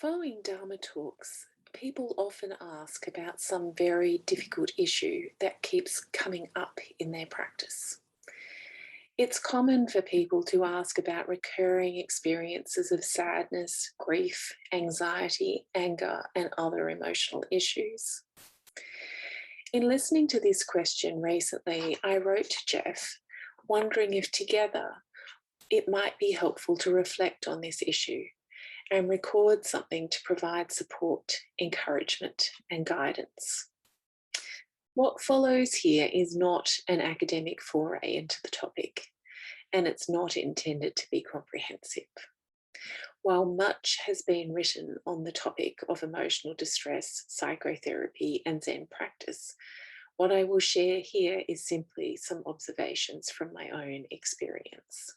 Following Dharma talks, people often ask about some very difficult issue that keeps coming up in their practice. It's common for people to ask about recurring experiences of sadness, grief, anxiety, anger, and other emotional issues. In listening to this question recently, I wrote to Jeff, wondering if together it might be helpful to reflect on this issue and record something to provide support, encouragement, and guidance. What follows here is not an academic foray into the topic, and it's not intended to be comprehensive. While much has been written on the topic of emotional distress, psychotherapy, and Zen practice, what I will share here is simply some observations from my own experience.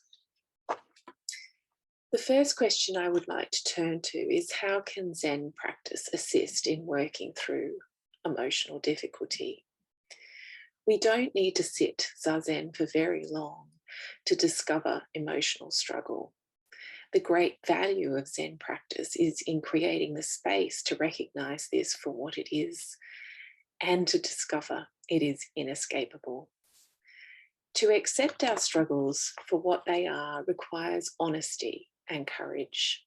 The first question I would like to turn to is, how can Zen practice assist in working through emotional difficulty? We don't need to sit Zazin for very long to discover emotional struggle. The great value of Zen practice is in creating the space to recognize this for what it is and to discover it is inescapable. To accept our struggles for what they are requires honesty and courage.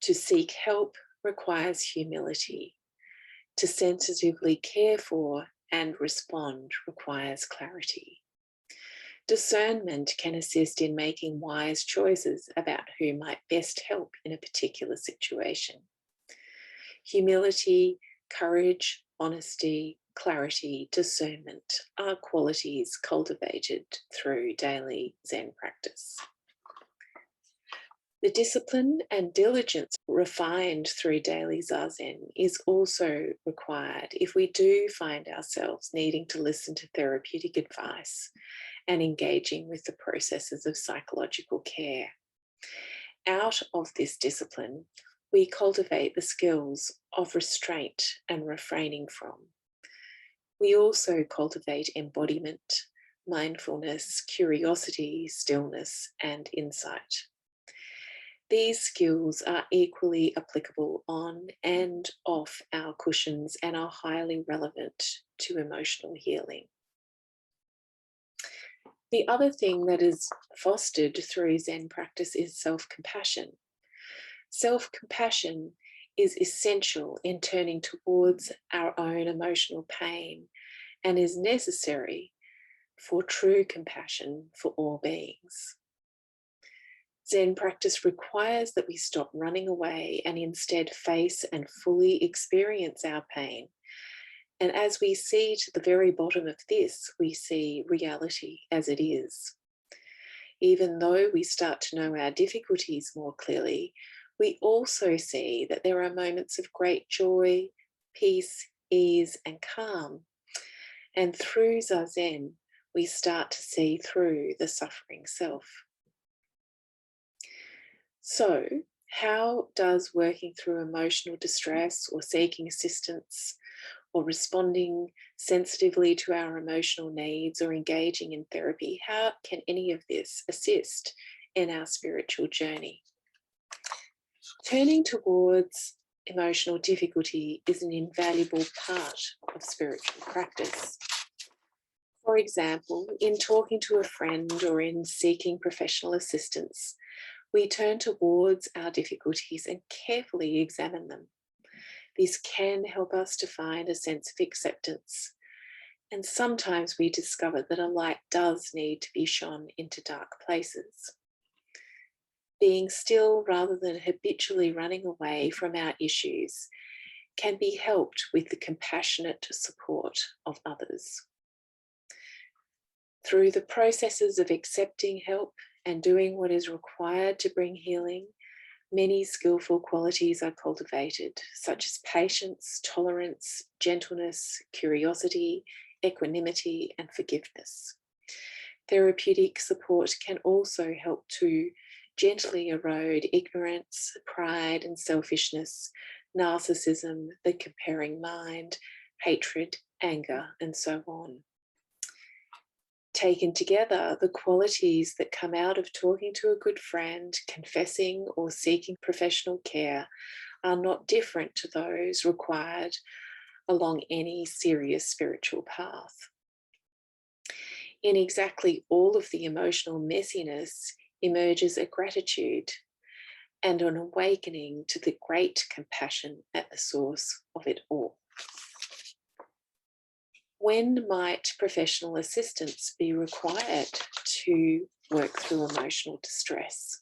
To seek help requires humility. To sensitively care for and respond requires clarity. Discernment can assist in making wise choices about who might best help in a particular situation. Humility, courage, honesty, clarity, discernment are qualities cultivated through daily Zen practice. The discipline and diligence refined through daily Zazen is also required if we do find ourselves needing to listen to therapeutic advice and engaging with the processes of psychological care. Out of this discipline, we cultivate the skills of restraint and refraining from. We also cultivate embodiment, mindfulness, curiosity, stillness, and insight. These skills are equally applicable on and off our cushions and are highly relevant to emotional healing. The other thing that is fostered through Zen practice is self-compassion. Self-compassion is essential in turning towards our own emotional pain and is necessary for true compassion for all beings. Zen practice requires that we stop running away and instead face and fully experience our pain. And as we see to the very bottom of this, we see reality as it is. Even though we start to know our difficulties more clearly, we also see that there are moments of great joy, peace, ease, and calm. And through Zazen, we start to see through the suffering self. So, how does working through emotional distress or seeking assistance or responding sensitively to our emotional needs or engaging in therapy, how can any of this assist in our spiritual journey? Turning towards emotional difficulty is an invaluable part of spiritual practice. For example, in talking to a friend or in seeking professional assistance, we turn towards our difficulties and carefully examine them. This can help us to find a sense of acceptance. And sometimes we discover that a light does need to be shone into dark places. Being still rather than habitually running away from our issues can be helped with the compassionate support of others. Through the processes of accepting help and doing what is required to bring healing, many skillful qualities are cultivated, such as patience, tolerance, gentleness, curiosity, equanimity, and forgiveness. Therapeutic support can also help to gently erode ignorance, pride and selfishness, narcissism, the comparing mind, hatred, anger, and so on. Taken together, the qualities that come out of talking to a good friend, confessing or seeking professional care are not different to those required along any serious spiritual path. In exactly all of the emotional messiness emerges a gratitude and an awakening to the great compassion at the source of it all. When might professional assistance be required to work through emotional distress?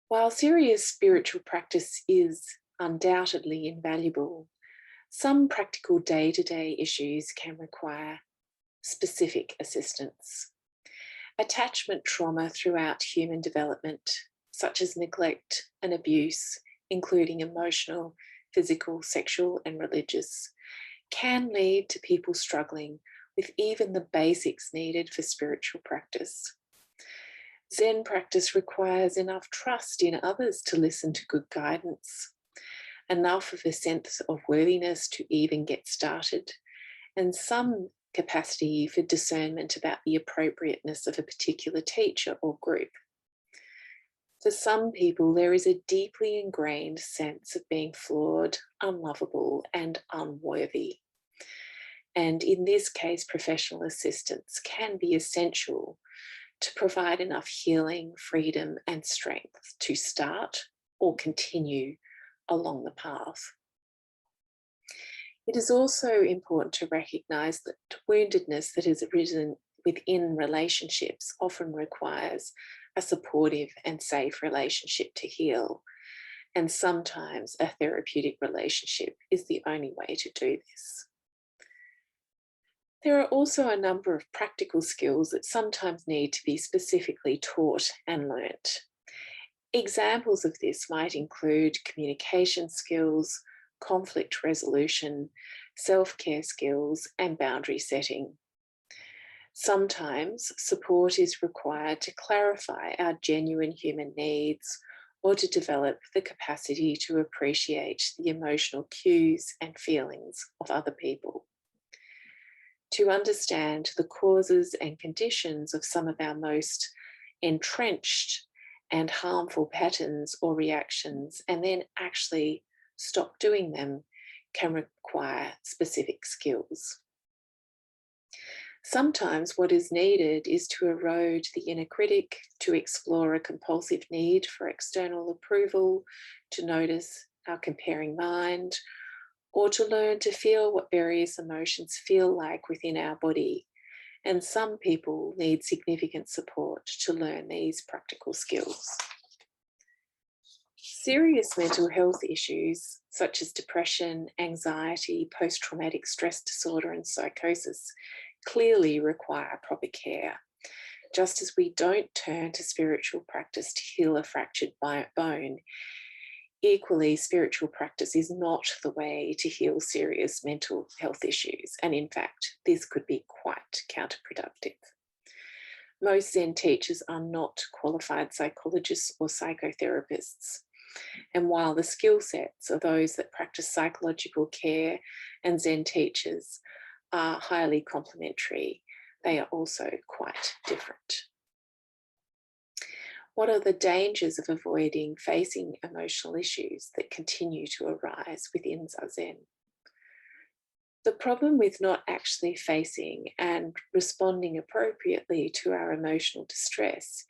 While serious spiritual practice is undoubtedly invaluable, some practical day-to-day issues can require specific assistance. Attachment trauma throughout human development, such as neglect and abuse, including emotional, physical, sexual, and religious, can lead to people struggling with even the basics needed for spiritual practice. Zen practice requires enough trust in others to listen to good guidance, enough of a sense of worthiness to even get started, and some capacity for discernment about the appropriateness of a particular teacher or group. For some people, there is a deeply ingrained sense of being flawed, unlovable, and unworthy. And in this case, professional assistance can be essential to provide enough healing, freedom, and strength to start or continue along the path. It is also important to recognise that woundedness that has arisen within relationships often requires a supportive and safe relationship to heal, and sometimes a therapeutic relationship is the only way to do this. There are also a number of practical skills that sometimes need to be specifically taught and learnt. Examples of this might include communication skills, conflict resolution, self-care skills, and boundary setting. Sometimes support is required to clarify our genuine human needs or to develop the capacity to appreciate the emotional cues and feelings of other people. To understand the causes and conditions of some of our most entrenched and harmful patterns or reactions, and then actually stop doing them, can require specific skills. Sometimes what is needed is to erode the inner critic, to explore a compulsive need for external approval, to notice our comparing mind, or to learn to feel what various emotions feel like within our body. And some people need significant support to learn these practical skills. Serious mental health issues such as depression, anxiety, post-traumatic stress disorder, and psychosis clearly require proper care. Just as we don't turn to spiritual practice to heal a fractured bone, equally, spiritual practice is not the way to heal serious mental health issues. And in fact, this could be quite counterproductive. Most Zen teachers are not qualified psychologists or psychotherapists. And while the skill sets of those that practice psychological care and Zen teachers are highly complementary, they are also quite different. What are the dangers of avoiding facing emotional issues that continue to arise within Zazin? The problem with not actually facing and responding appropriately to our emotional distress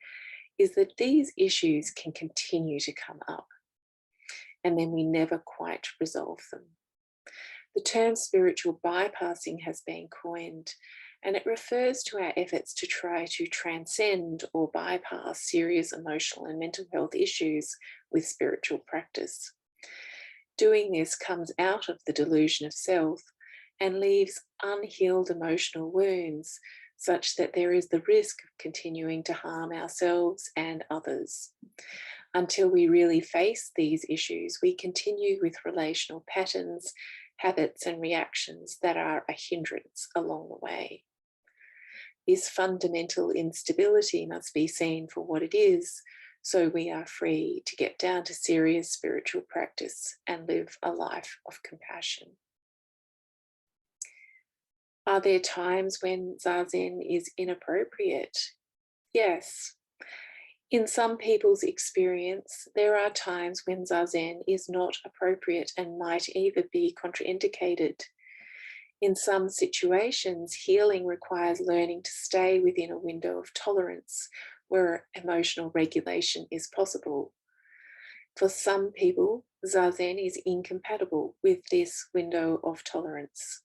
is that these issues can continue to come up, and then we never quite resolve them. The term spiritual bypassing has been coined, and it refers to our efforts to try to transcend or bypass serious emotional and mental health issues with spiritual practice. Doing this comes out of the delusion of self and leaves unhealed emotional wounds, such that there is the risk of continuing to harm ourselves and others. Until we really face these issues, we continue with relational patterns, habits, and reactions that are a hindrance along the way. This fundamental instability must be seen for what it is, so we are free to get down to serious spiritual practice and live a life of compassion. Are there times when Zazen is inappropriate? Yes. In some people's experience, there are times when Zazen is not appropriate and might either be contraindicated. In some situations, healing requires learning to stay within a window of tolerance where emotional regulation is possible. For some people, Zazen is incompatible with this window of tolerance.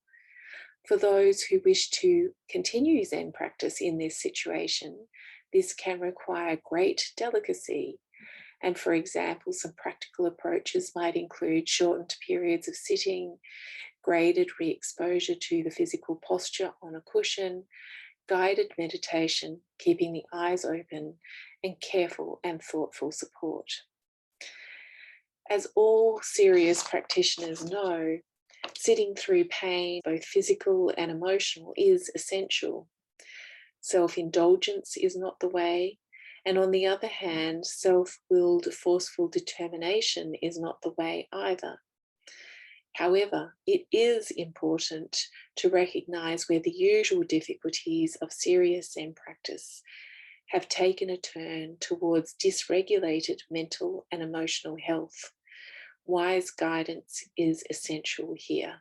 For those who wish to continue Zen practice in this situation, this can require great delicacy. And for example, some practical approaches might include shortened periods of sitting, graded re-exposure to the physical posture on a cushion, guided meditation, keeping the eyes open, and careful and thoughtful support. As all serious practitioners know, sitting through pain, both physical and emotional, is essential. Self-indulgence is not the way, and on the other hand, self-willed, forceful determination is not the way either. However, it is important to recognise where the usual difficulties of serious Zen practice have taken a turn towards dysregulated mental and emotional health. Wise guidance is essential here.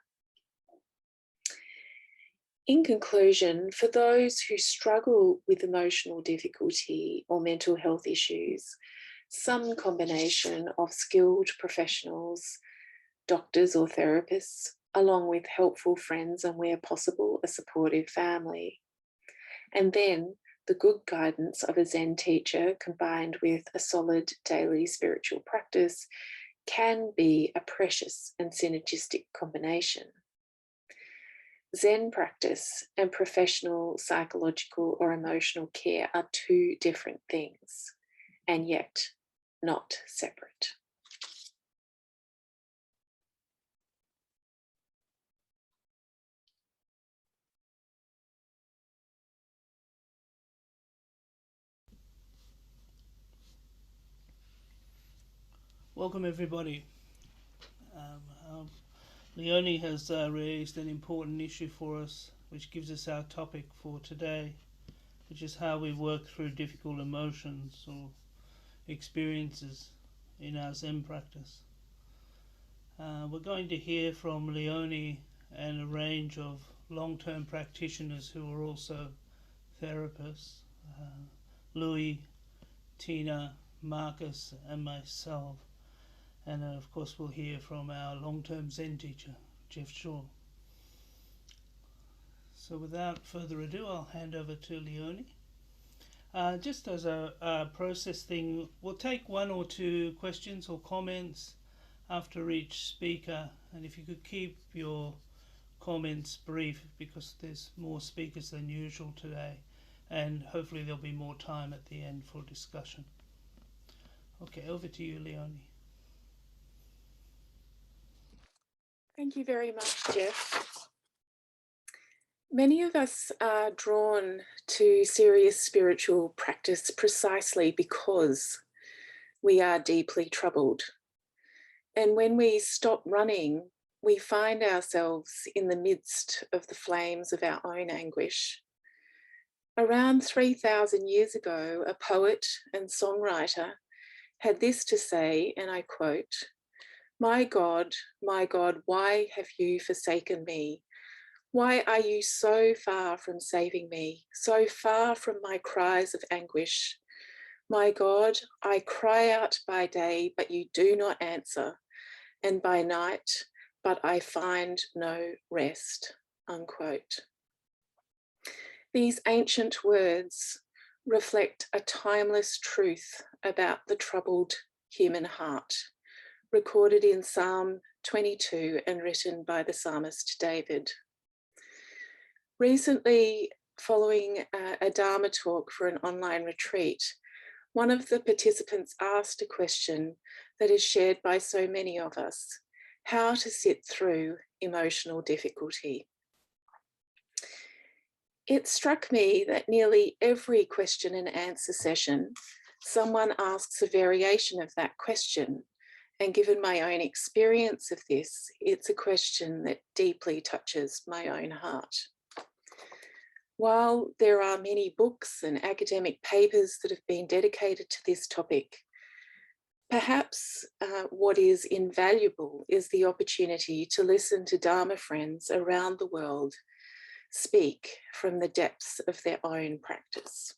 In conclusion, for those who struggle with emotional difficulty or mental health issues, some combination of skilled professionals, doctors or therapists, along with helpful friends and where possible, a supportive family. And then the good guidance of a Zen teacher combined with a solid daily spiritual practice can be a precious and synergistic combination. Zen practice and professional psychological or emotional care are two different things, and yet not separate. Welcome everybody. Leonie has raised an important issue for us, which gives us our topic for today, which is how we work through difficult emotions or experiences in our Zen practice. We're going to hear from Leonie and a range of long-term practitioners who are also therapists, Louis, Tina, Marcus and myself. And of course we'll hear from our long-term Zen teacher, Jeff Shaw. So without further ado, I'll hand over to Leonie. Just as a process thing, we'll take one or two questions or comments after each speaker, and if you could keep your comments brief because there's more speakers than usual today, and hopefully there'll be more time at the end for discussion. Okay, over to you, Leonie. Thank you very much, Jeff. Many of us are drawn to serious spiritual practice precisely because we are deeply troubled. And when we stop running, we find ourselves in the midst of the flames of our own anguish. Around 3,000 years ago, a poet and songwriter had this to say, and I quote, my God, why have you forsaken me? Why are you so far from saving me, so far from my cries of anguish? My God, I cry out by day, but you do not answer, and by night, but I find no rest, unquote. These ancient words reflect a timeless truth about the troubled human heart, recorded in Psalm 22 and written by the psalmist David. Recently, following a Dharma talk for an online retreat, one of the participants asked a question that is shared by so many of us: how to sit through emotional difficulty. It struck me that nearly every question and answer session, someone asks a variation of that question. And given my own experience of this, it's a question that deeply touches my own heart. While there are many books and academic papers that have been dedicated to this topic, perhaps what is invaluable is the opportunity to listen to Dharma friends around the world speak from the depths of their own practice.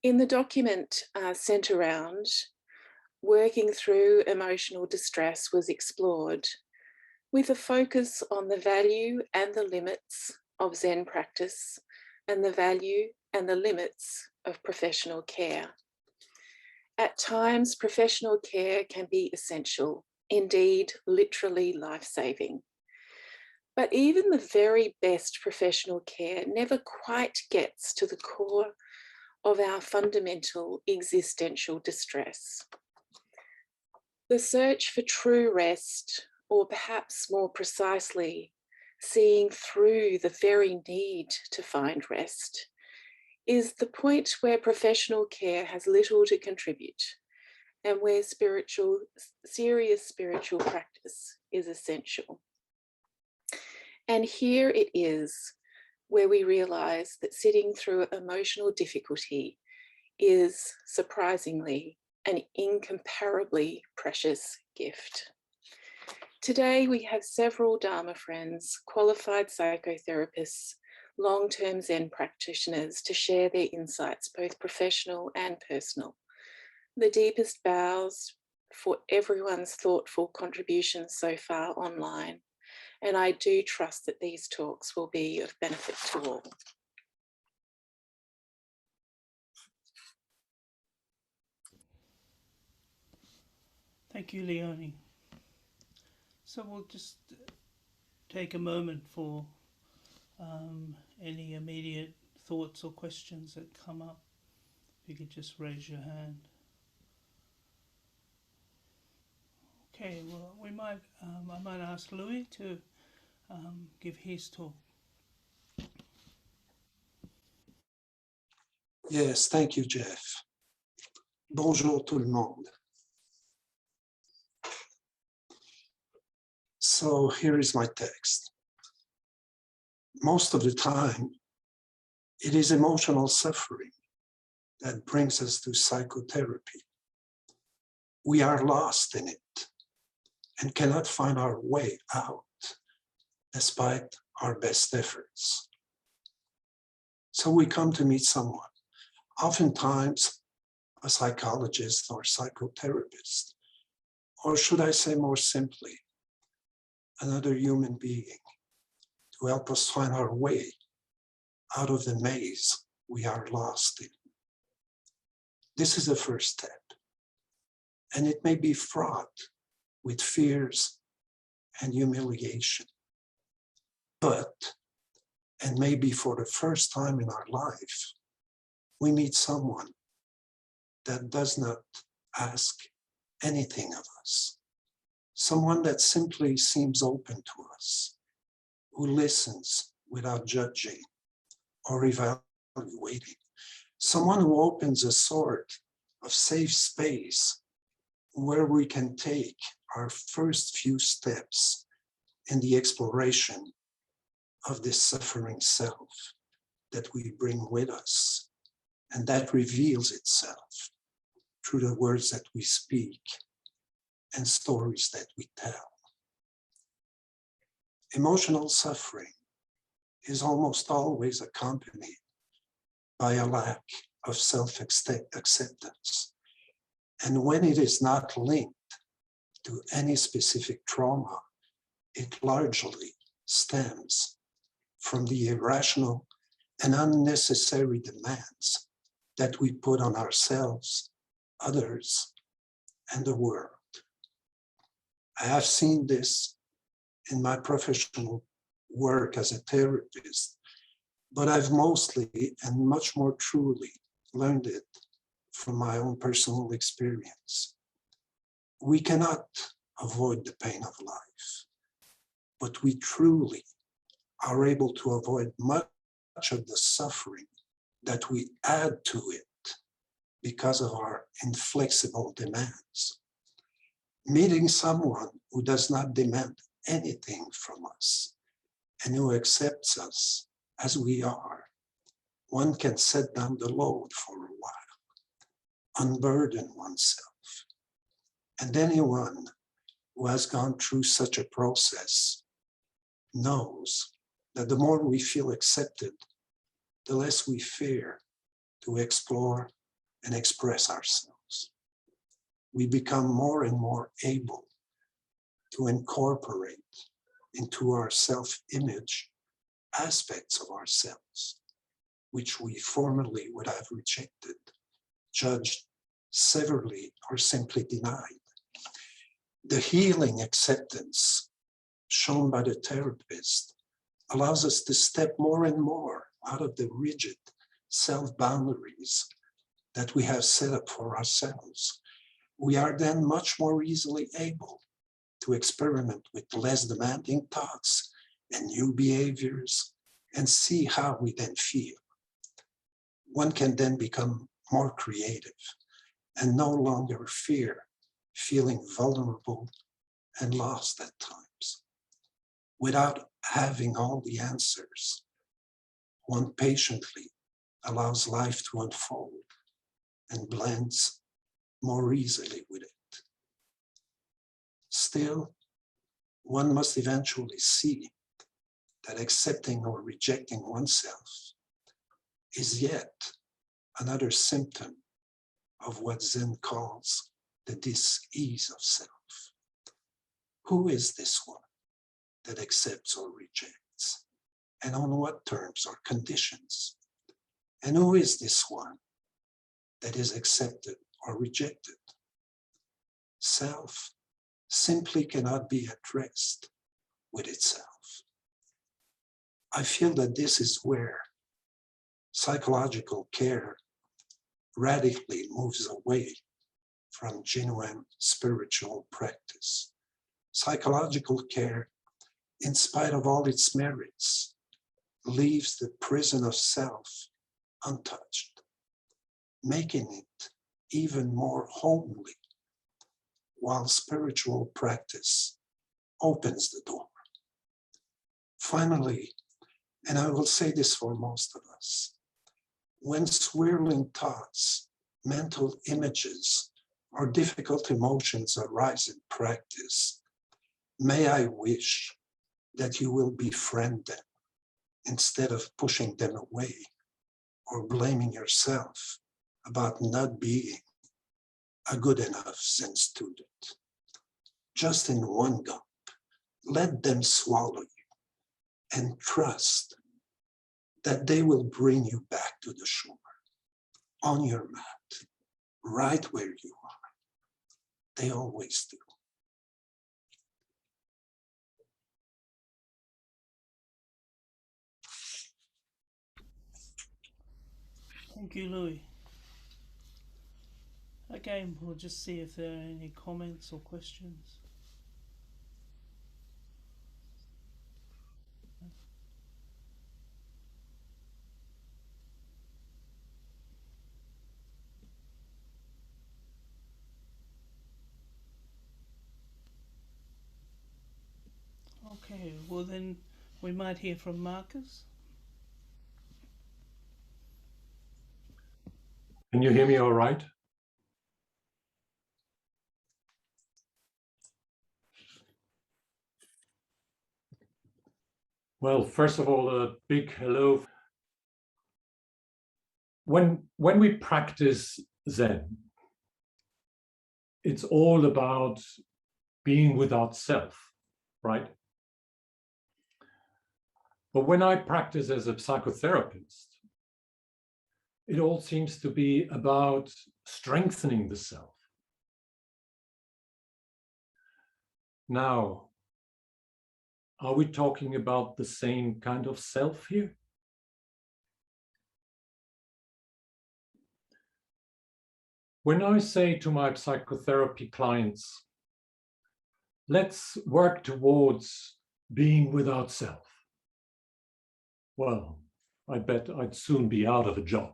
In the document sent around, working through emotional distress was explored with a focus on the value and the limits of Zen practice and the value and the limits of professional care. At times, professional care can be essential, indeed, literally life-saving. But even the very best professional care never quite gets to the core of our fundamental existential distress. The search for true rest, or perhaps more precisely, seeing through the very need to find rest, is the point where professional care has little to contribute and where serious spiritual practice is essential. And here it is where we realize that sitting through emotional difficulty is surprisingly an incomparably precious gift. Today, we have several Dharma friends, qualified psychotherapists, long-term Zen practitioners to share their insights, both professional and personal. The deepest bows for everyone's thoughtful contributions so far online. And I do trust that these talks will be of benefit to all. Thank you, Leonie. So we'll just take a moment for any immediate thoughts or questions that come up. If you could just raise your hand. Okay, well, I might ask Louis to give his talk. Yes, thank you, Jeff. Bonjour tout le monde. So here is my text. Most of the time, it is emotional suffering that brings us to psychotherapy. We are lost in it and cannot find our way out despite our best efforts. So we come to meet someone, oftentimes a psychologist or psychotherapist, or should I say more simply, another human being, to help us find our way out of the maze we are lost in. This is the first step, and it may be fraught with fears and humiliation. But, and maybe for the first time in our life, we meet someone that does not ask anything of us. Someone that simply seems open to us, who listens without judging or evaluating. Someone who opens a sort of safe space where we can take our first few steps in the exploration of this suffering self that we bring with us, and that reveals itself through the words that we speak and stories that we tell. Emotional suffering is almost always accompanied by a lack of self-acceptance. And when it is not linked to any specific trauma, it largely stems from the irrational and unnecessary demands that we put on ourselves, others, and the world. I have seen this in my professional work as a therapist, but I've mostly and much more truly learned it from my own personal experience. We cannot avoid the pain of life, but we truly are able to avoid much of the suffering that we add to it because of our inflexible demands. Meeting someone who does not demand anything from us and who accepts us as we are, one can set down the load for a while, unburden oneself. And anyone who has gone through such a process knows that the more we feel accepted, the less we fear to explore and express ourselves. We become more and more able to incorporate into our self-image aspects of ourselves, which we formerly would have rejected, judged severely, or simply denied. The healing acceptance shown by the therapist allows us to step more and more out of the rigid self-boundaries that we have set up for ourselves. We are then much more easily able to experiment with less demanding thoughts and new behaviors and see how we then feel. One can then become more creative and no longer fear feeling vulnerable and lost at times. Without having all the answers, one patiently allows life to unfold and blends more easily with it. Still, one must eventually see that accepting or rejecting oneself is yet another symptom of what Zen calls the dis-ease of self. Who is this one that accepts or rejects? And on what terms or conditions? And who is this one that is accepted or rejected? Self simply cannot be addressed with itself. I feel that this is where psychological care radically moves away from genuine spiritual practice. Psychological care, in spite of all its merits, leaves the prison of self untouched, making it even more homely, while spiritual practice opens the door. Finally, and I will say this for most of us, when swirling thoughts, mental images, or difficult emotions arise in practice, may I wish that you will befriend them instead of pushing them away or blaming yourself about not being a good enough Zen student. Just in one gulp, let them swallow you and trust that they will bring you back to the shore, on your mat, right where you are. They always do. Thank you, Louis. Okay, we'll just see if there are any comments or questions. Okay, well then we might hear from Marcus. Can you hear me all right? Well, first of all, a big hello. When we practice Zen, it's all about being without self, right? But when I practice as a psychotherapist, it all seems to be about strengthening the self. Now, are we talking about the same kind of self here? When I say to my psychotherapy clients, let's work towards being without self, well, I bet I'd soon be out of a job.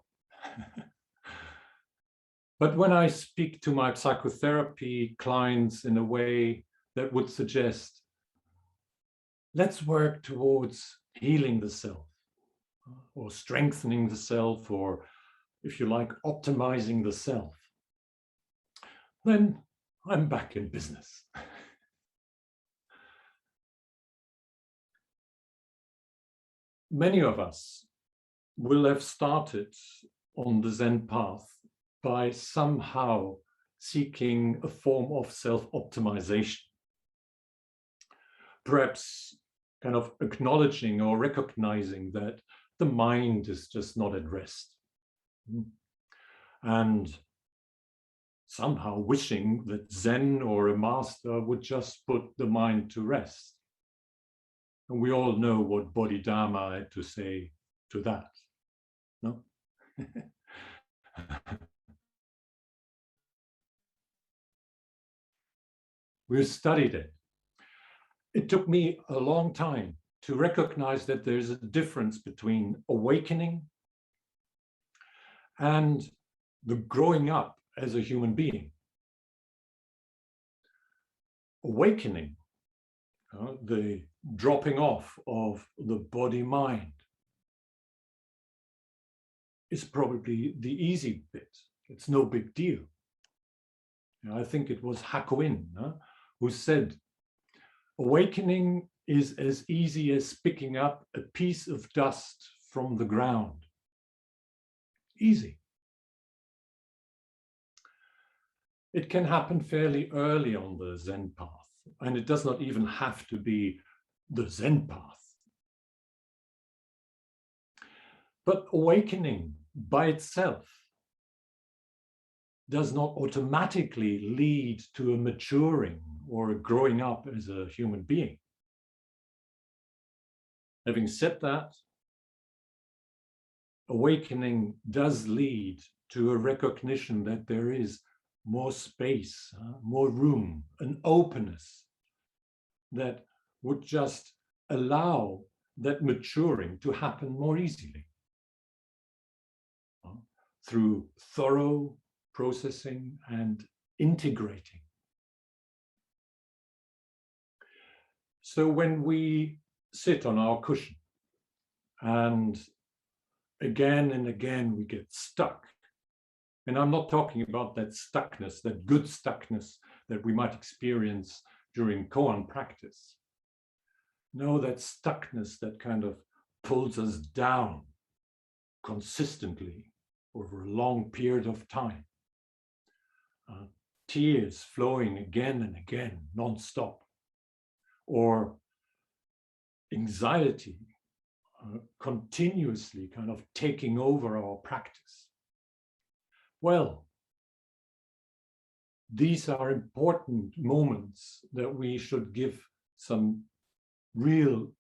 But when I speak to my psychotherapy clients in a way that would suggest, let's work towards healing the self, or strengthening the self, or if you like, optimizing the self, then I'm back in business. Many of us will have started on the Zen path by somehow seeking a form of self-optimization. Perhaps kind of acknowledging or recognizing that the mind is just not at rest. And somehow wishing that Zen or a master would just put the mind to rest. And we all know what Bodhidharma had to say to that, no? We've studied it. It took me a long time to recognize that there's a difference between awakening and the growing up as a human being. Awakening, the dropping off of the body-mind, is probably the easy bit. It's no big deal. I think it was Hakuin who said, awakening is as easy as picking up a piece of dust from the ground. Easy. It can happen fairly early on the Zen path, and it does not even have to be the Zen path. But awakening by itself does not automatically lead to a maturing or a growing up as a human being. Having said that, awakening does lead to a recognition that there is more space, more room, an openness that would just allow that maturing to happen more easily through thorough processing and integrating. So when we sit on our cushion and again we get stuck, and I'm not talking about that stuckness, that good stuckness that we might experience during koan practice. No, that stuckness that kind of pulls us down consistently over a long period of time. Tears flowing again and again, non-stop. Or anxiety continuously kind of taking over our practice. Well, these are important moments that we should give some real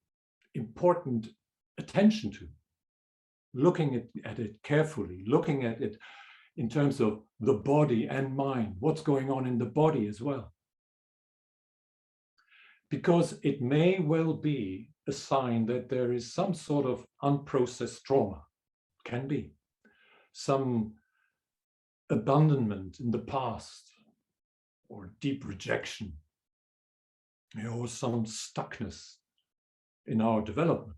important attention to, looking at it carefully, looking at it in terms of the body and mind, what's going on in the body as well. Because it may well be a sign that there is some sort of unprocessed trauma, can be, some abandonment in the past, or deep rejection, or some stuckness in our development.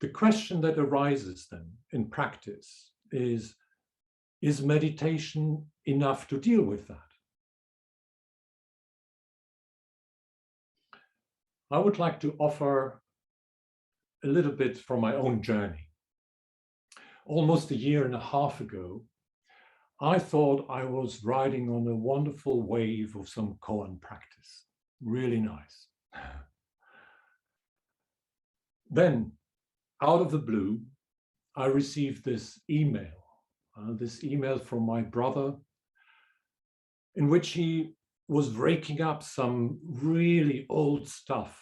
The question that arises then in practice is meditation enough to deal with that? I would like to offer a little bit from my own journey. Almost a year and a half ago, I thought I was riding on a wonderful wave of some koan practice. Really nice. Then, out of the blue, I received this email from my brother, in which he was raking up some really old stuff,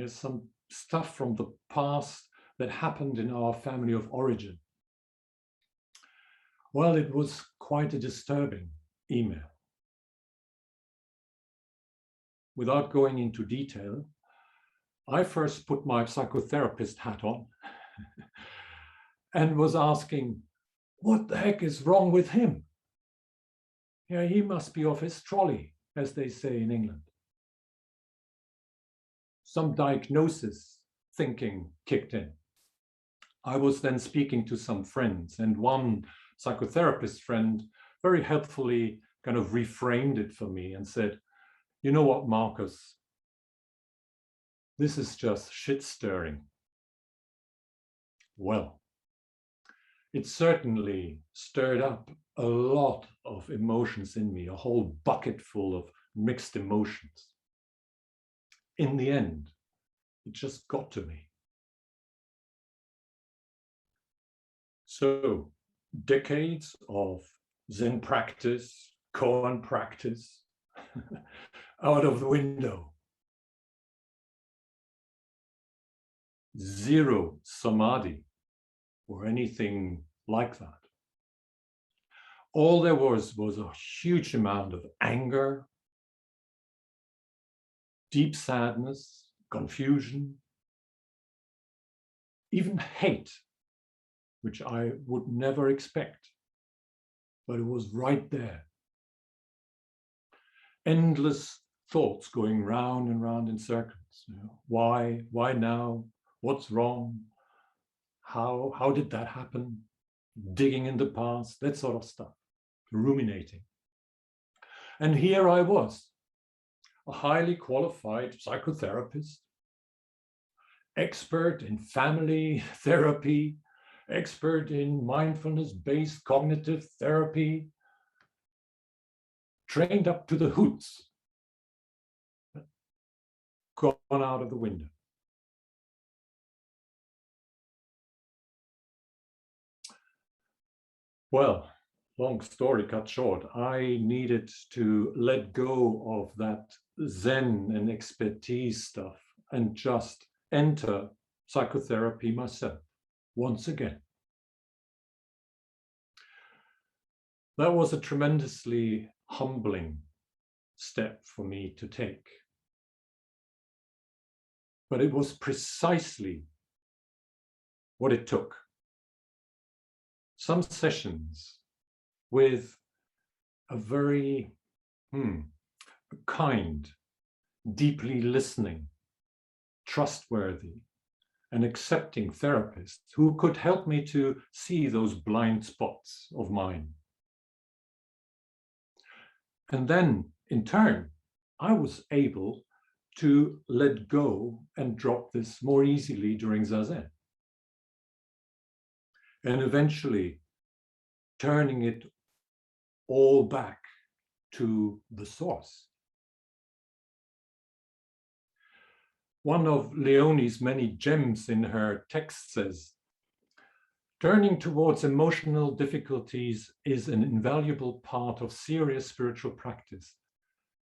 some stuff from the past that happened in our family of origin. Well, it was quite a disturbing email. Without going into detail, I first put my psychotherapist hat on and was asking, what the heck is wrong with him? Yeah, he must be off his trolley, as they say in England. some diagnosis thinking kicked in. I was then speaking to some friends, and one psychotherapist friend very helpfully kind of reframed it for me and said, you know what, Marcus, this is just shit stirring. Well, it certainly stirred up a lot of emotions in me, a whole bucket full of mixed emotions. In the end, it just got to me. So, decades of Zen practice, koan practice, out of the window. Zero samadhi or anything like that. All there was a huge amount of anger, deep sadness, confusion, even hate, which I would never expect, but it was right there. Endless thoughts going round and round in circles. You know, why now? What's wrong? How did that happen? Digging in the past, that sort of stuff, ruminating. And here I was, a highly qualified psychotherapist, expert in family therapy, expert in mindfulness-based cognitive therapy, trained up to the hoots, gone out of the window. Well, long story cut short, I needed to let go of that Zen and expertise stuff and just enter psychotherapy myself once again. That was a tremendously humbling step for me to take. But it was precisely what it took. Some sessions with a very kind, deeply listening, trustworthy, and accepting therapist who could help me to see those blind spots of mine. And then, in turn, I was able to let go and drop this more easily during Zazin. And eventually turning it all back to the source. One of Leonie's many gems in her text says, turning towards emotional difficulties is an invaluable part of serious spiritual practice,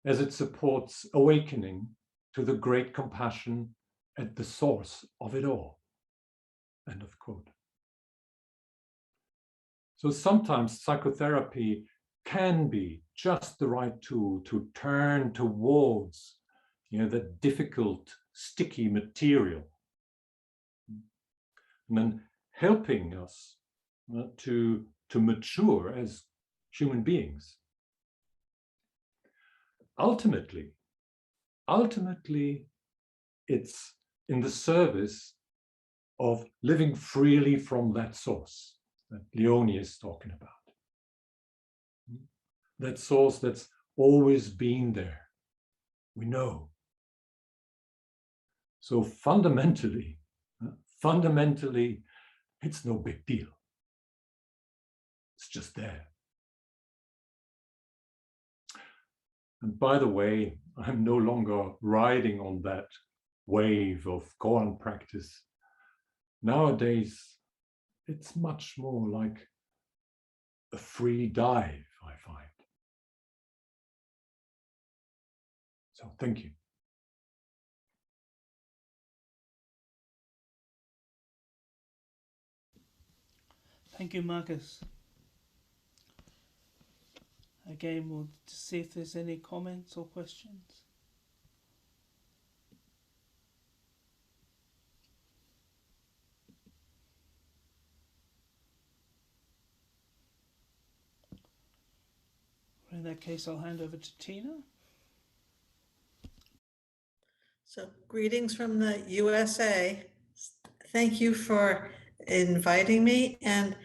as it supports awakening to the great compassion at the source of it all. End of quote. So sometimes psychotherapy can be just the right tool to turn towards, the difficult, sticky material, and then helping us to mature as human beings. Ultimately, it's in the service of living freely from that source that Leonie is talking about. That source that's always been there, we know. So fundamentally, it's no big deal. It's just there. And by the way, I'm no longer riding on that wave of koan practice. Nowadays, it's much more like a free dive, I find. So thank you. Thank you, Marcus. Again, we'll see if there's any comments or questions. In that case, I'll hand over to Tina. So greetings from the USA. Thank you for inviting me. And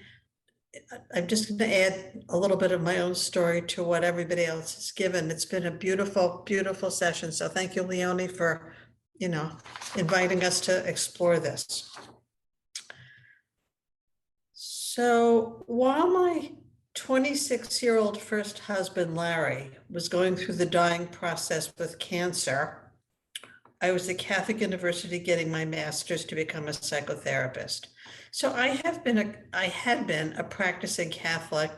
I'm just going to add a little bit of my own story to what everybody else has given. It's been a beautiful, beautiful session. So thank you, Leonie, for, inviting us to explore this. So while my 26-year-old first husband, Larry, was going through the dying process with cancer, I was at Catholic University getting my master's to become a psychotherapist. So I had been a practicing Catholic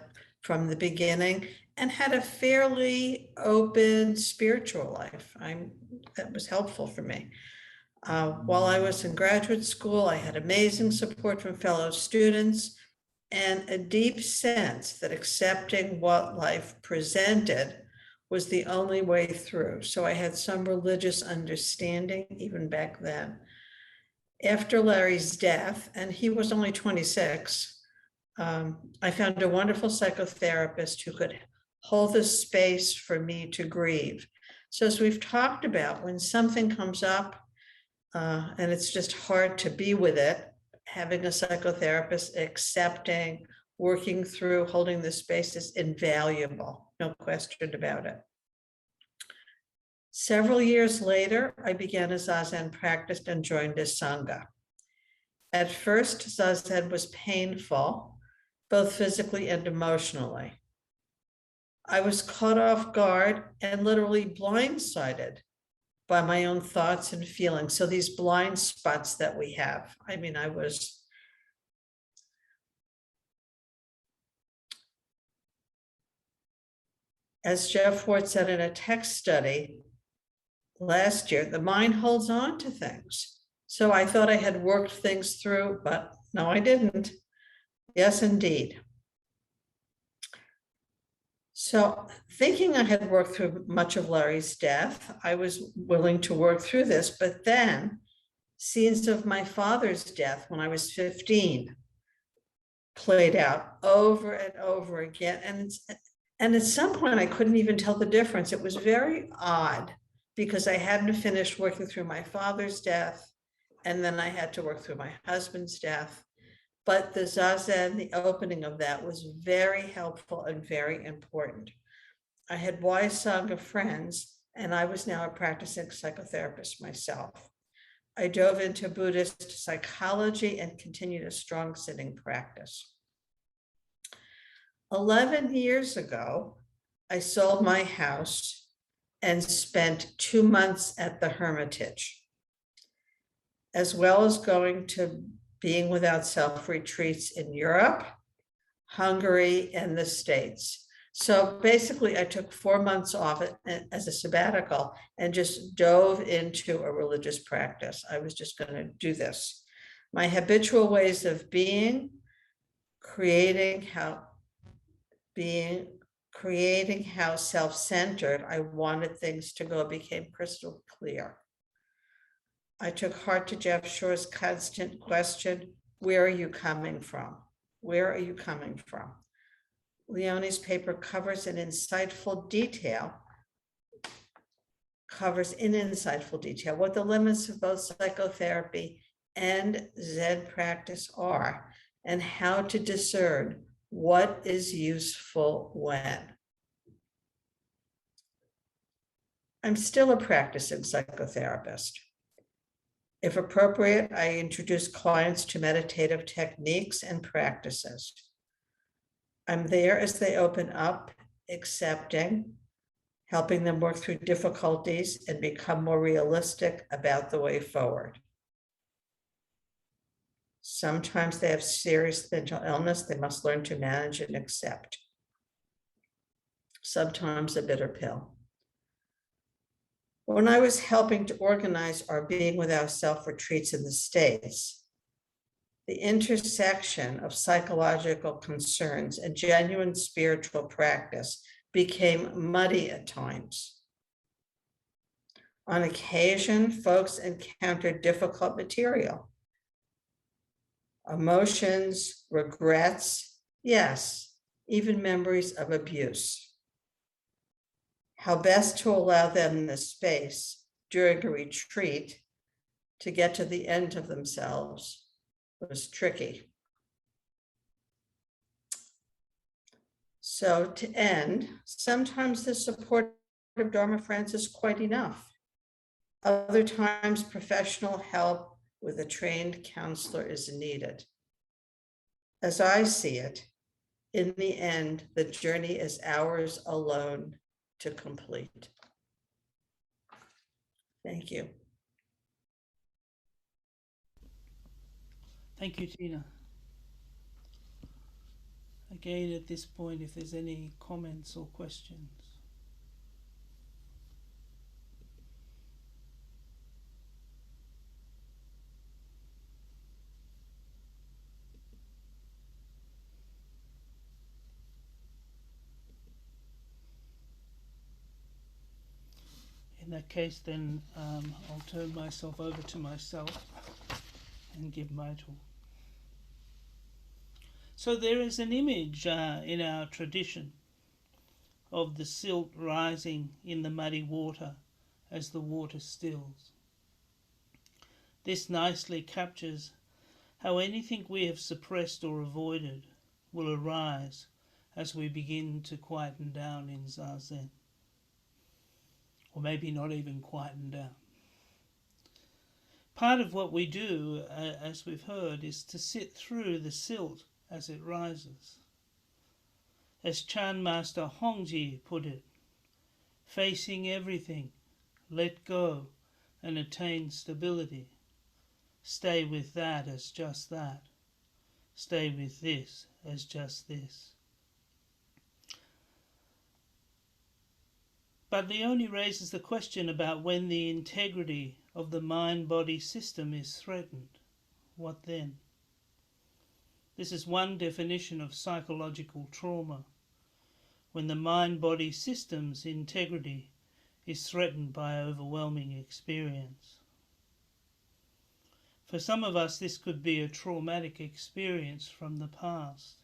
from the beginning and had a fairly open spiritual life. That was helpful for me. While I was in graduate school, I had amazing support from fellow students and a deep sense that accepting what life presented was the only way through. So I had some religious understanding even back then. After Larry's death, and he was only 26, I found a wonderful psychotherapist who could hold the space for me to grieve. So as we've talked about, when something comes up and it's just hard to be with it, having a psychotherapist, accepting, working through, holding the space is invaluable, no question about it. Several years later, I began a Zazin practice and joined a Sangha. At first, Zazin was painful, both physically and emotionally. I was caught off guard and literally blindsided by my own thoughts and feelings. So these blind spots that we have, as Jeff Ward said in a text study last year, the mind holds on to things. So I thought I had worked things through, but no, I didn't. Yes, indeed. So thinking I had worked through much of Larry's death, I was willing to work through this, but then scenes of my father's death when I was 15 played out over and over again. And at some point I couldn't even tell the difference. It was very odd because I hadn't finished working through my father's death, and then I had to work through my husband's death. But the Zazen, the opening of that, was very helpful and very important. I had wise Sangha friends, and I was now a practicing psychotherapist myself. I dove into Buddhist psychology and continued a strong sitting practice. 11 years ago, I sold my house and spent 2 months at the Hermitage, as well as going to being without self retreats in Europe, Hungary, and the States. So basically I took 4 months off as a sabbatical and just dove into a religious practice. I was just going to do this. My habitual ways of being, creating how self-centered I wanted things to go became crystal clear. I took heart to Jeff Shore's constant question, where are you coming from? Where are you coming from? Leonie's paper covers in insightful detail what the limits of both psychotherapy and Zen practice are and how to discern what is useful when. I'm still a practicing psychotherapist. If appropriate, I introduce clients to meditative techniques and practices. I'm there as they open up, accepting, helping them work through difficulties and become more realistic about the way forward. Sometimes they have serious mental illness they must learn to manage and accept. Sometimes a bitter pill. When I was helping to organize our Being Without Self retreats in the States, the intersection of psychological concerns and genuine spiritual practice became muddy at times. On occasion, folks encountered difficult material. Emotions, regrets, yes, even memories of abuse. How best to allow them the space during a retreat to get to the end of themselves was tricky. So to end, sometimes the support of Dharma friends is quite enough. Other times, professional help with a trained counselor is needed. As I see it, in the end, the journey is ours alone to complete. Thank you. Thank you, Tina. Again, at this point, if there's any comments or questions. In that case, then I'll turn myself over to myself and give my talk. So there is an image in our tradition of the silt rising in the muddy water as the water stills. This nicely captures how anything we have suppressed or avoided will arise as we begin to quieten down in Zazin. Or maybe not even quieten down. Part of what we do, as we've heard, is to sit through the silt as it rises. As Chan Master Hongji put it, facing everything, let go and attain stability. Stay with that as just that. Stay with this as just this. But Leone raises the question about when the integrity of the mind-body system is threatened. What then? This is one definition of psychological trauma, when the mind-body system's integrity is threatened by overwhelming experience. For some of us, this could be a traumatic experience from the past,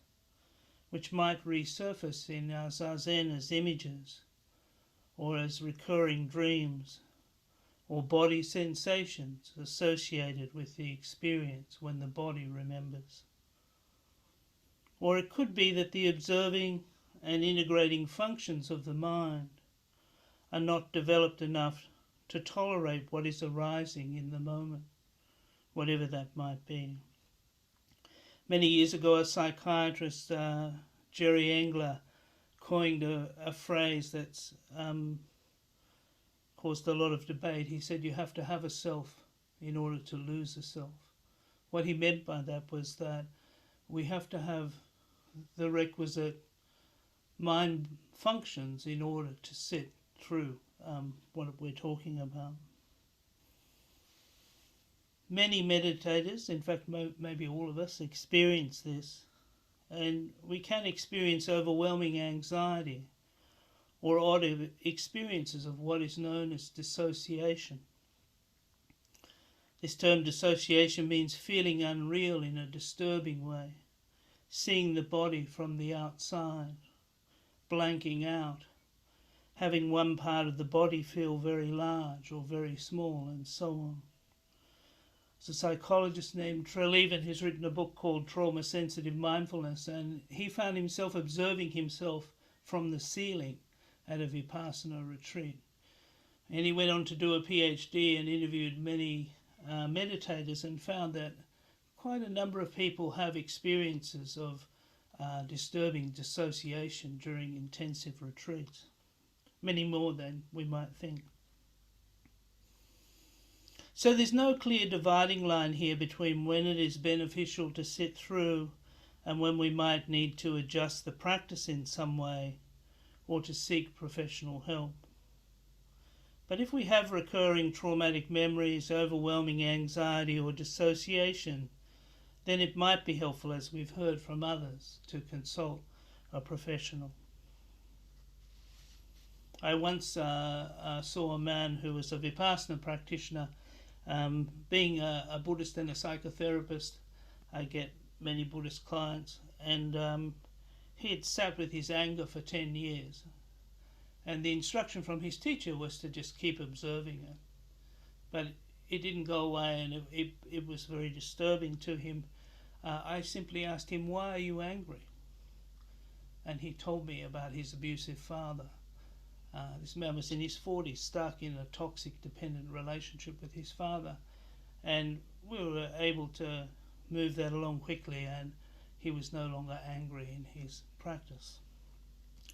which might resurface in our Zazen as images, or as recurring dreams, or body sensations associated with the experience when the body remembers. Or it could be that the observing and integrating functions of the mind are not developed enough to tolerate what is arising in the moment, whatever that might be. Many years ago, a psychiatrist, Jerry Engler, coined a phrase that's caused a lot of debate. He said you have to have a self in order to lose a self. What he meant by that was that we have to have the requisite mind functions in order to sit through what we're talking about. Many meditators, in fact maybe all of us, experience this, and we can experience overwhelming anxiety or odd experiences of what is known as dissociation. This term dissociation means feeling unreal in a disturbing way, seeing the body from the outside, blanking out, having one part of the body feel very large or very small, and so on. There's a psychologist named Treleaven who's written a book called Trauma Sensitive Mindfulness, and he found himself observing himself from the ceiling at a Vipassana retreat. And he went on to do a PhD and interviewed many meditators and found that quite a number of people have experiences of disturbing dissociation during intensive retreats, many more than we might think. So there's no clear dividing line here between when it is beneficial to sit through and when we might need to adjust the practice in some way or to seek professional help. But if we have recurring traumatic memories, overwhelming anxiety or dissociation, then it might be helpful, as we've heard from others, to consult a professional. I once saw a man who was a Vipassana practitioner. Being a Buddhist and a psychotherapist, I get many Buddhist clients, and he had sat with his anger for 10 years. And the instruction from his teacher was to just keep observing it. but it didn't go away, and it was very disturbing to him. I simply asked him, "Why are you angry?" And he told me about his abusive father. This man was in his 40s, stuck in a toxic dependent relationship with his father, and we were able to move that along quickly, and he was no longer angry in his practice.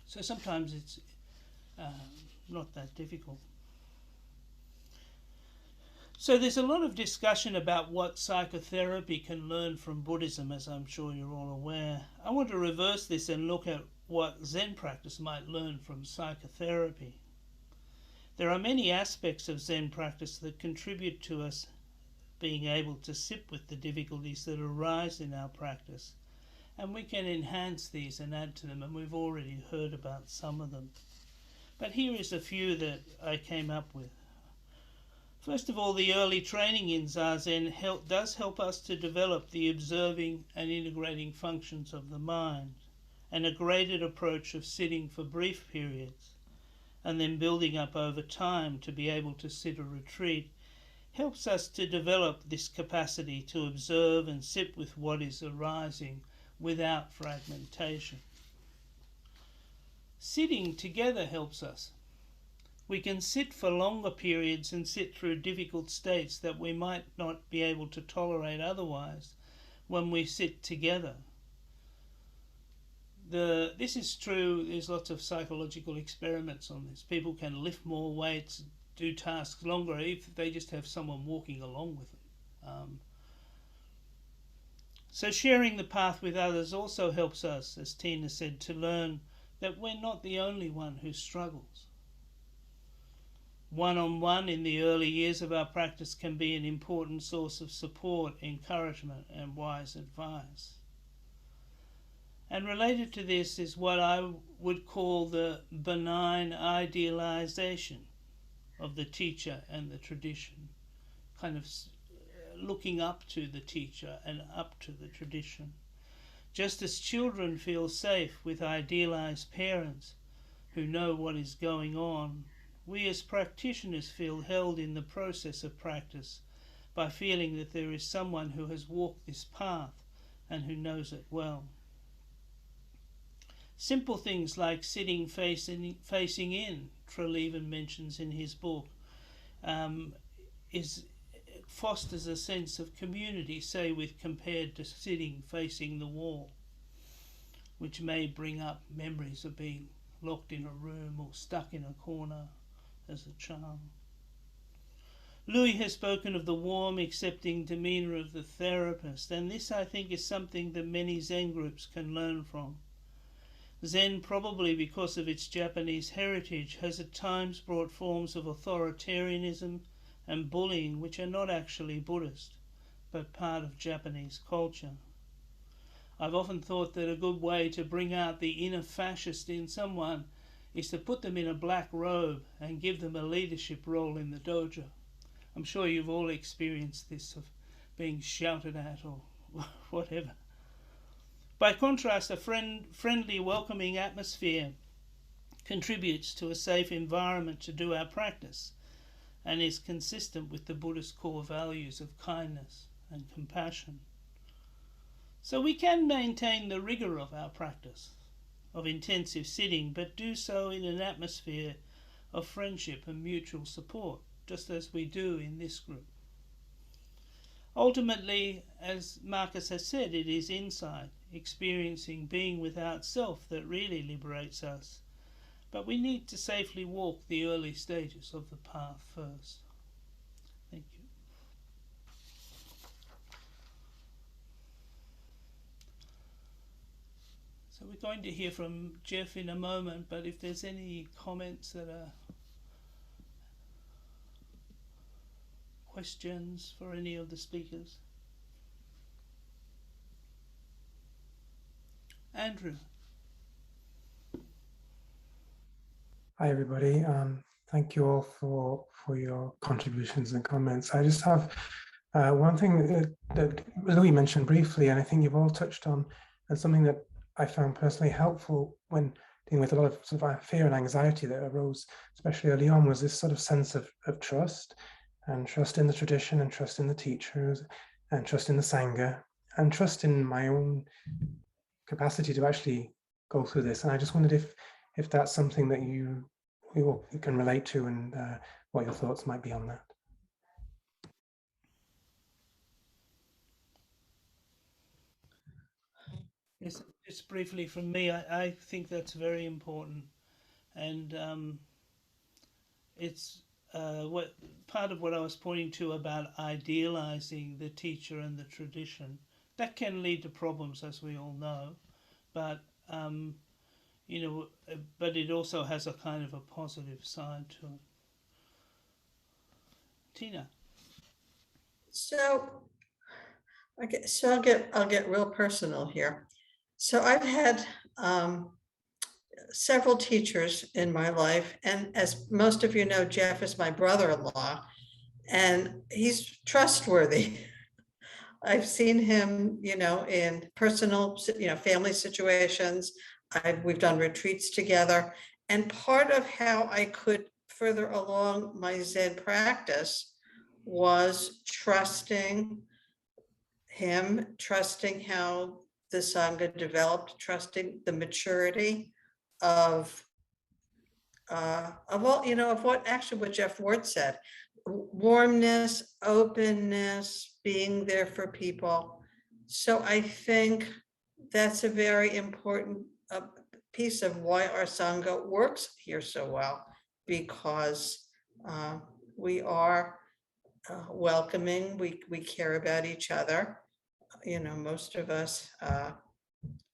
So sometimes it's not that difficult. So there's a lot of discussion about what psychotherapy can learn from Buddhism, as I'm sure you're all aware. I want to reverse this and look at what Zen practice might learn from psychotherapy. There are many aspects of Zen practice that contribute to us being able to sit with the difficulties that arise in our practice, and we can enhance these and add to them, and we've already heard about some of them. But here is a few that I came up with. First of all, the early training in Zazin does help us to develop the observing and integrating functions of the mind, and a graded approach of sitting for brief periods, and then building up over time to be able to sit or retreat, helps us to develop this capacity to observe and sit with what is arising without fragmentation. Sitting together helps us. We can sit for longer periods and sit through difficult states that we might not be able to tolerate otherwise when we sit together. This is true. There's lots of psychological experiments on this. People can lift more weights, do tasks longer if they just have someone walking along with them. So sharing the path with others also helps us, as Tina said, to learn that we're not the only one who struggles. One-on-one in the early years of our practice can be an important source of support, encouragement, and wise advice. And related to this is what I would call the benign idealization of the teacher and the tradition, kind of looking up to the teacher and up to the tradition. Just as children feel safe with idealized parents who know what is going on, we as practitioners feel held in the process of practice by feeling that there is someone who has walked this path and who knows it well. Simple things like sitting facing in, Treleaven mentions in his book, fosters a sense of community, say compared to sitting facing the wall, which may bring up memories of being locked in a room or stuck in a corner as a child. Louis has spoken of the warm, accepting demeanour of the therapist, and this, I think, is something that many Zen groups can learn from. Zen, probably because of its Japanese heritage, has at times brought forms of authoritarianism and bullying which are not actually Buddhist, but part of Japanese culture. I've often thought that a good way to bring out the inner fascist in someone is to put them in a black robe and give them a leadership role in the dojo. I'm sure you've all experienced this, of being shouted at or whatever. By contrast, a friendly, welcoming atmosphere contributes to a safe environment to do our practice and is consistent with the Buddhist core values of kindness and compassion. So we can maintain the rigour of our practice of intensive sitting, but do so in an atmosphere of friendship and mutual support, just as we do in this group. Ultimately, as Marcus has said, it is insight, experiencing being without self, that really liberates us. But we need to safely walk the early stages of the path first. Thank you. So we're going to hear from Jeff in a moment, but if there's any comments that are questions for any of the speakers. Andrew. Hi, everybody. Thank you all for your contributions and comments. I just have one thing that Louis mentioned briefly, and I think you've all touched on, and something that I found personally helpful when dealing with a lot of sort of fear and anxiety that arose, especially early on, was this sort of sense of trust. and trust in the tradition, and trust in the teachers, and trust in the Sangha, and trust in my own capacity to actually go through this. And I just wondered if that's something that you can relate to, and what your thoughts might be on that. Yes, just briefly from me, I think that's very important, and it's what part of what I was pointing to about idealizing the teacher and the tradition. That can lead to problems, as we all know, but you know, but it also has a kind of a positive side to it. Tina. So, okay, so I'll get real personal here. So I've had several teachers in my life, and as most of you know, Jeff is my brother-in-law, and he's trustworthy. I've seen him, you know, in personal, you know, family situations. We've done retreats together, and part of how I could further along my Zen practice was trusting him, trusting how the Sangha developed, trusting the maturity of all, you know, of what Jeff Ward said, warmness, openness, being there for people. So I think that's a very important piece of why our Sangha works here so well, because we are welcoming, we care about each other. You know, most of us,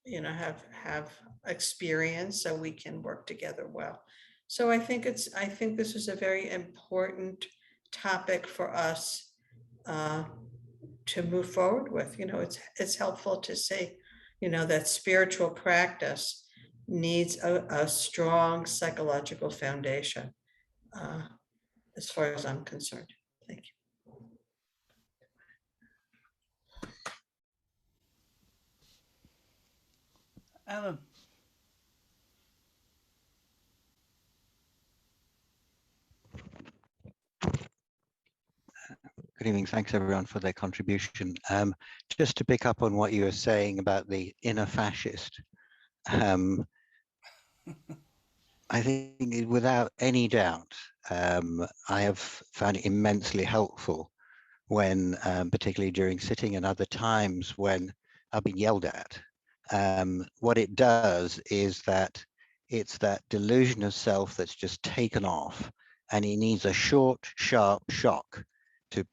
you know, have experience, so we can work together well. So I think this is a very important topic for us to move forward with. You know, it's helpful to say, you know, that spiritual practice needs a strong psychological foundation, as far as I'm concerned. Thank you. Alan. Good evening. Thanks everyone for their contribution. Just to pick up on what you were saying about the inner fascist, I think without any doubt, I have found it immensely helpful when, particularly during sitting and other times when I've been yelled at. What it does is that it's that delusion of self that's just taken off, and it needs a short, sharp shock to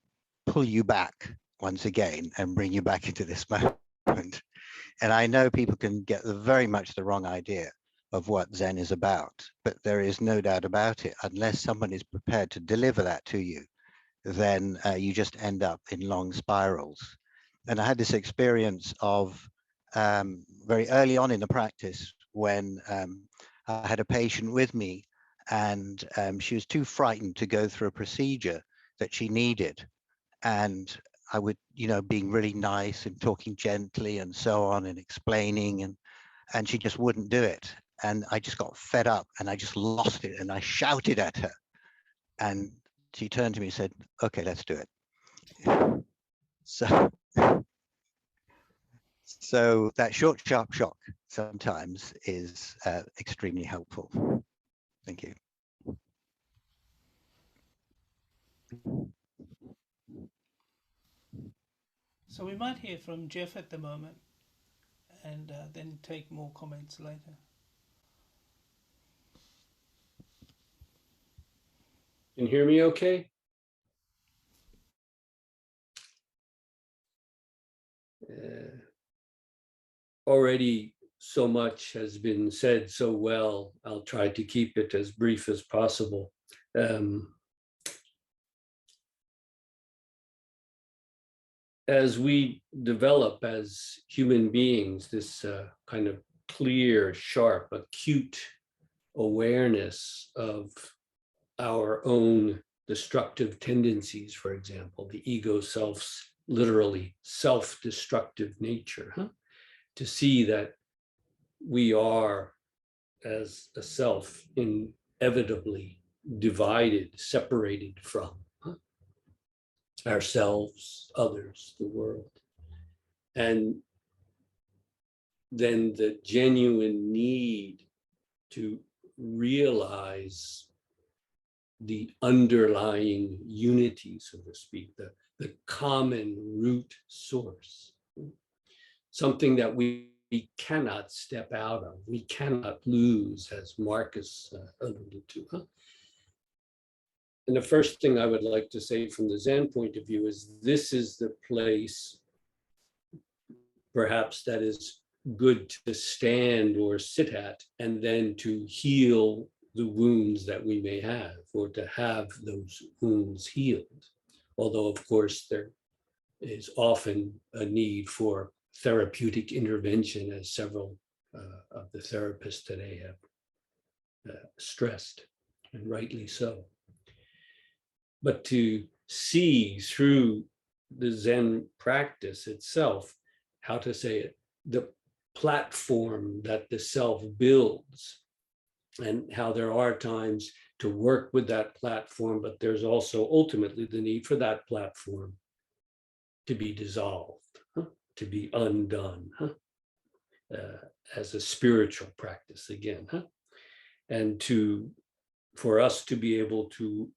pull you back once again and bring you back into this moment. And I know people can get very much the wrong idea of what Zen is about, but there is no doubt about it. Unless someone is prepared to deliver that to you, then you just end up in long spirals. And I had this experience of very early on in the practice when I had a patient with me, and she was too frightened to go through a procedure that she needed. And I would, you know, being really nice and talking gently and so on and explaining, and she just wouldn't do it. And I just got fed up and I just lost it and I shouted at her. And she turned to me and said, okay, let's do it. So that short, sharp shock sometimes is extremely helpful. Thank you. So we might hear from Jeff at the moment, and then take more comments later. Can you hear me okay? Already so much has been said so well. I'll try to keep it as brief as possible. As we develop as human beings, this kind of clear, sharp, acute awareness of our own destructive tendencies, for example, the ego self's literally self-destructive nature, to see that we are, as a self, inevitably divided, separated from ourselves, others, the world. And then the genuine need to realize the underlying unity, so to speak, the common root source, something that we cannot step out of, we cannot lose, as Marcus alluded to. And the first thing I would like to say from the Zen point of view is this is the place, perhaps, that is good to stand or sit at, and then to heal the wounds that we may have, or to have those wounds healed. Although, of course, there is often a need for therapeutic intervention, as several of the therapists today have stressed, and rightly so. But to see through the Zen practice itself, how to say it, the platform that the self builds, and how there are times to work with that platform, but there's also ultimately the need for that platform to be dissolved, to be undone, as a spiritual practice again, and for us to be able to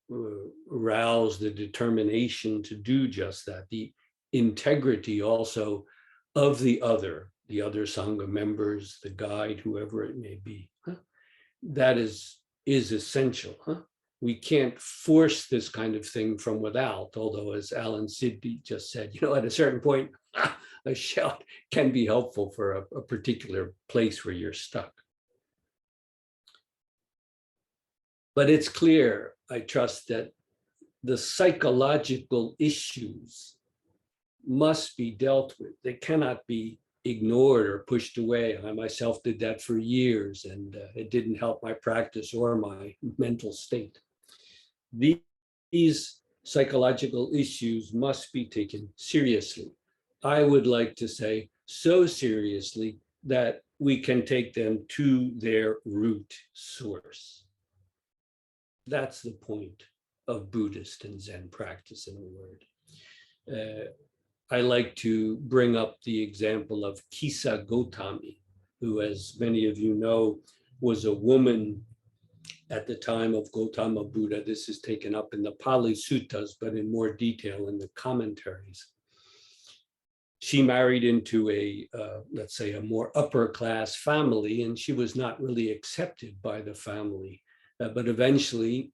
arouse the determination to do just that, the integrity also of the other Sangha members, the guide, whoever it may be. That is essential. We can't force this kind of thing from without, although, as Alan Sidney just said, at a certain point, a shout can be helpful for a particular place where you're stuck. But it's clear, I trust, that the psychological issues must be dealt with. They cannot be ignored or pushed away. I myself did that for years, and it didn't help my practice or my mental state. These psychological issues must be taken seriously. I would like to say so seriously that we can take them to their root source. That's the point of Buddhist and Zen practice, in a word. I like to bring up the example of Kisa Gotami, who, as many of you know, was a woman at the time of Gautama Buddha. This is taken up in the Pali Suttas, but in more detail in the commentaries. She married into let's say, a more upper class family, and she was not really accepted by the family. But eventually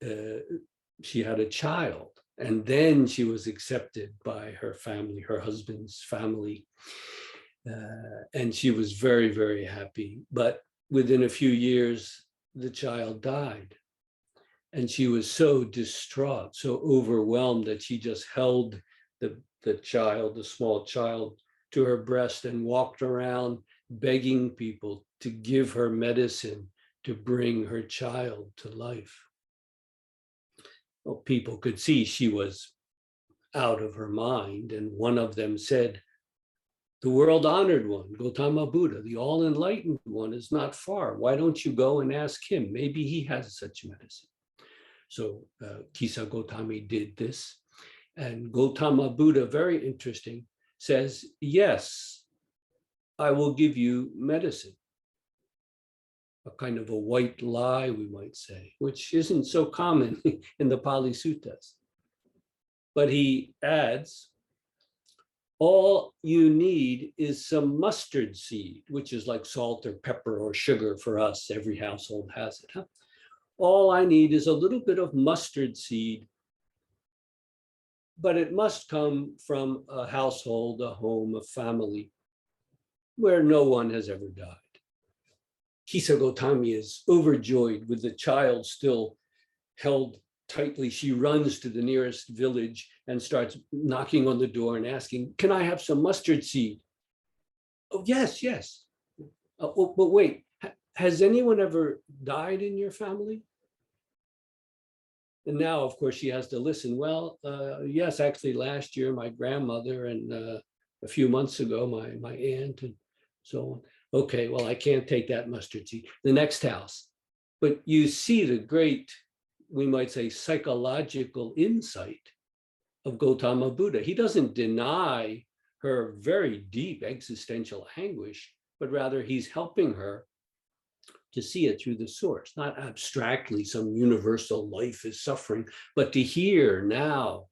she had a child, and then she was accepted by her family, her husband's family. And she was very, very happy. But within a few years, the child died. And she was so distraught, so overwhelmed, that she just held the child, the small child, to her breast and walked around begging people to give her medicine to bring her child to life. Well, people could see she was out of her mind, and one of them said, "The world honored one, Gautama Buddha, the all enlightened one, is not far. Why don't you go and ask him? Maybe he has such medicine." So Kisa Gotami did this, and Gautama Buddha, very interesting, says, "Yes, I will give you medicine." A kind of a white lie, we might say, which isn't so common in the Pali Suttas. But he adds, all you need is some mustard seed, which is like salt or pepper or sugar for us. Every household has it. All I need is a little bit of mustard seed, but it must come from a household, a home, a family where no one has ever died. Kisa Gotami is overjoyed with the child still held tightly. She runs to the nearest village and starts knocking on the door and asking, "Can I have some mustard seed?" "Oh, yes, yes." But wait, has anyone ever died in your family?" And now, of course, she has to listen. "Well, yes, actually last year, my grandmother, and a few months ago, my aunt, and so on. "Okay, well, I can't take that mustard seed." The next house. But you see the great, we might say, psychological insight of Gautama Buddha. He doesn't deny her very deep existential anguish, but rather he's helping her to see it through the source, not abstractly some universal life is suffering, but to hear now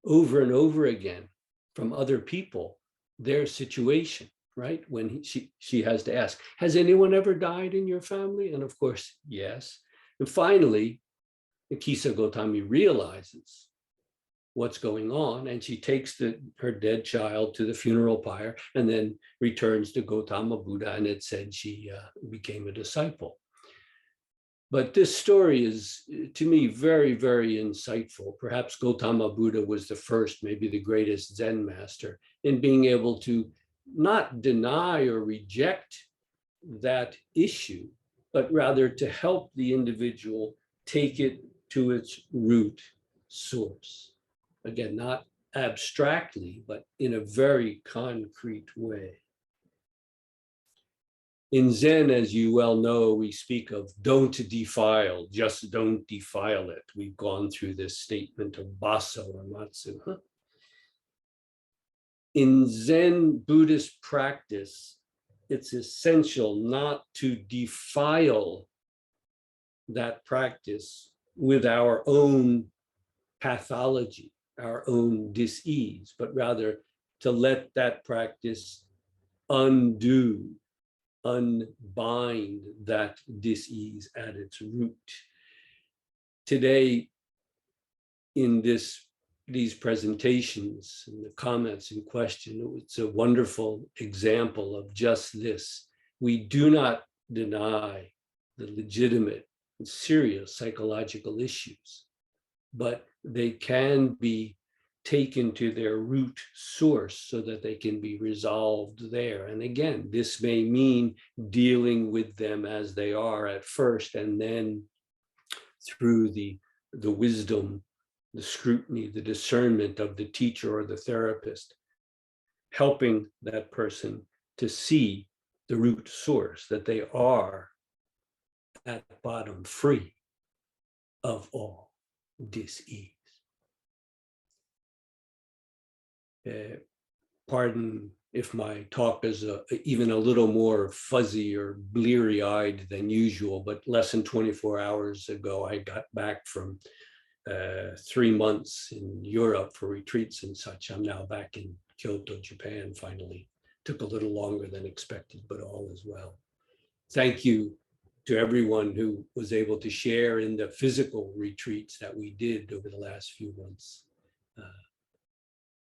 over and over again from other people their situation, right? When she has to ask, has anyone ever died in your family? And of course, yes. And finally, Kisa Gotami realizes what's going on, and she takes her dead child to the funeral pyre and then returns to Gautama Buddha, and it said she became a disciple. But this story is, to me, very, very insightful. Perhaps Gautama Buddha was the first, maybe the greatest Zen master, in being able to not deny or reject that issue, but rather to help the individual take it to its root source. Again, not abstractly, but in a very concrete way. In Zen, as you well know, we speak of don't defile, just don't defile it. We've gone through this statement of Baso or Matsu. In Zen Buddhist practice, it's essential not to defile that practice with our own pathology, our own dis-ease, but rather to let that practice undo, unbind that dis-ease at its root. Today, in these presentations and the comments in question, it's a wonderful example of just this. We do not deny the legitimate and serious psychological issues, but they can be taken to their root source so that they can be resolved there. And again, this may mean dealing with them as they are at first, and then through the wisdom, the scrutiny, the discernment of the teacher or the therapist, helping that person to see the root source, that they are at bottom free of all dis-ease. Pardon if my talk is even a little more fuzzy or bleary-eyed than usual, but less than 24 hours ago, I got back from 3 months in Europe for retreats and such. I'm now back in Kyoto, Japan, finally. Took a little longer than expected, but all is well. Thank you to everyone who was able to share in the physical retreats that we did over the last few months.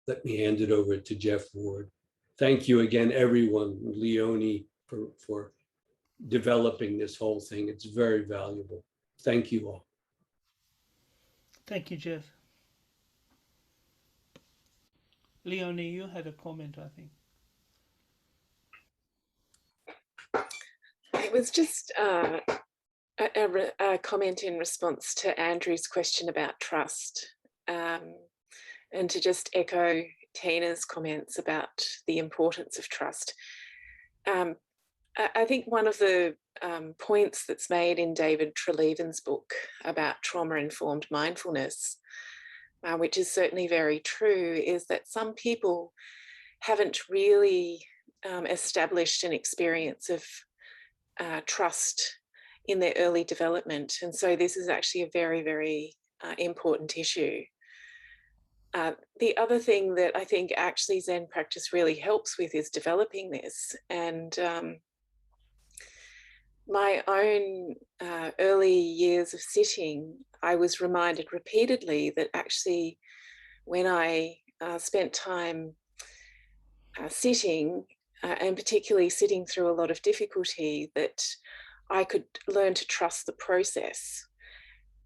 Let me hand it over to Jeff Ward. Thank you again, everyone, Leonie, for developing this whole thing. It's very valuable. Thank you all. Thank you, Jeff. Leonie, you had a comment, I think. It was just a comment in response to Andrew's question about trust, and to just echo Tina's comments about the importance of trust. I think one of the points that's made in David Treleaven's book about trauma-informed mindfulness, which is certainly very true, is that some people haven't really established an experience of trust in their early development. And so this is actually a very, very important issue. The other thing that I think actually Zen practice really helps with is developing this. And my own early years of sitting, I was reminded repeatedly that actually when I spent time sitting, and particularly sitting through a lot of difficulty, that I could learn to trust the process,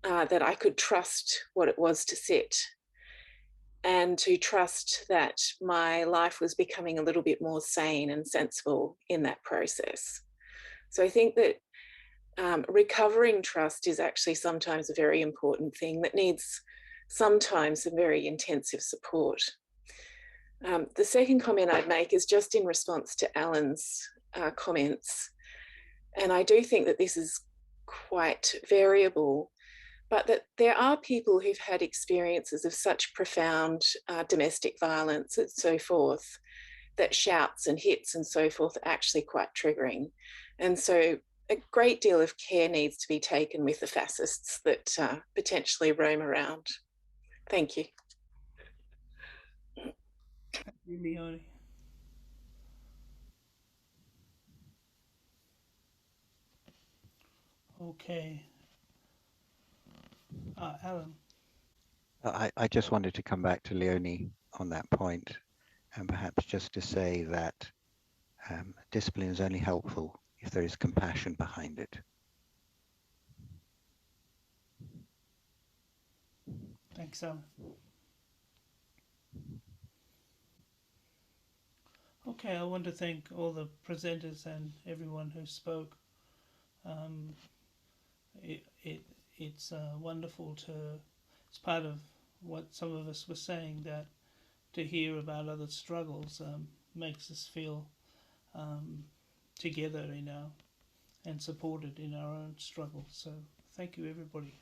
that I could trust what it was to sit, and to trust that my life was becoming a little bit more sane and sensible in that process. So I think that recovering trust is actually sometimes a very important thing that needs sometimes some very intensive support. The second comment I'd make is just in response to Alan's comments. And I do think that this is quite variable, but that there are people who've had experiences of such profound domestic violence and so forth, that shouts and hits and so forth are actually quite triggering. And so a great deal of care needs to be taken with the fascists that potentially roam around. Thank you. Thank you, Leonie. Okay. Alan. I just wanted to come back to Leonie on that point, and perhaps just to say that discipline is only helpful if there is compassion behind it. Thanks, Alan. Okay, I want to thank all the presenters and everyone who spoke. It's wonderful to, it's part of what some of us were saying, that to hear about other struggles makes us feel together in our, and supported in our own struggle. So thank you, everybody.